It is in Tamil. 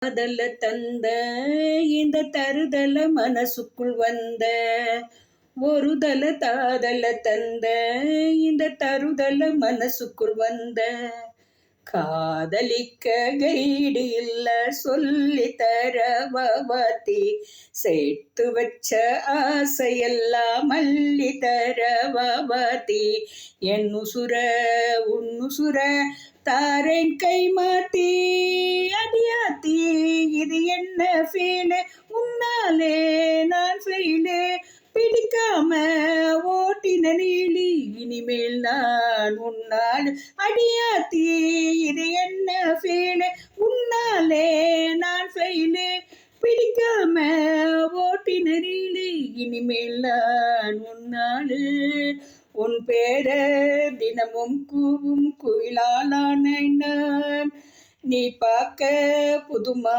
காதல தந்த இந்த தருதல மனசுக்குள் வந்த ஒருதல தாதல தந்த இந்த தருதல மனசுக்குள் வந்த காதலிக்க கைடு இல்ல சொல்லி தர வாத்தி சேர்த்து வச்ச ஆசையெல்லாம் மல்லி தர வாத்தி என் உசுர உன்னுசுர தாரேன் கை மாத்தி அடியாத்தி இது என்ன ஃபீலு உன்னாலே நான் ஃபெயிலு பிடிக்காம ஓட்டின நீலி இனிமேல் நான் உன்னால் அடியாத்தி இது என்ன ஃபீலு உன்னாலே நான் ஃபெயிலு பிடிக்காம ஓட்டின நீலி இனிமேல் நான் உன்னாலு உன் பேர தினமும் கூவும் குயிலாலான நான் நீ பார்க்க புதுமா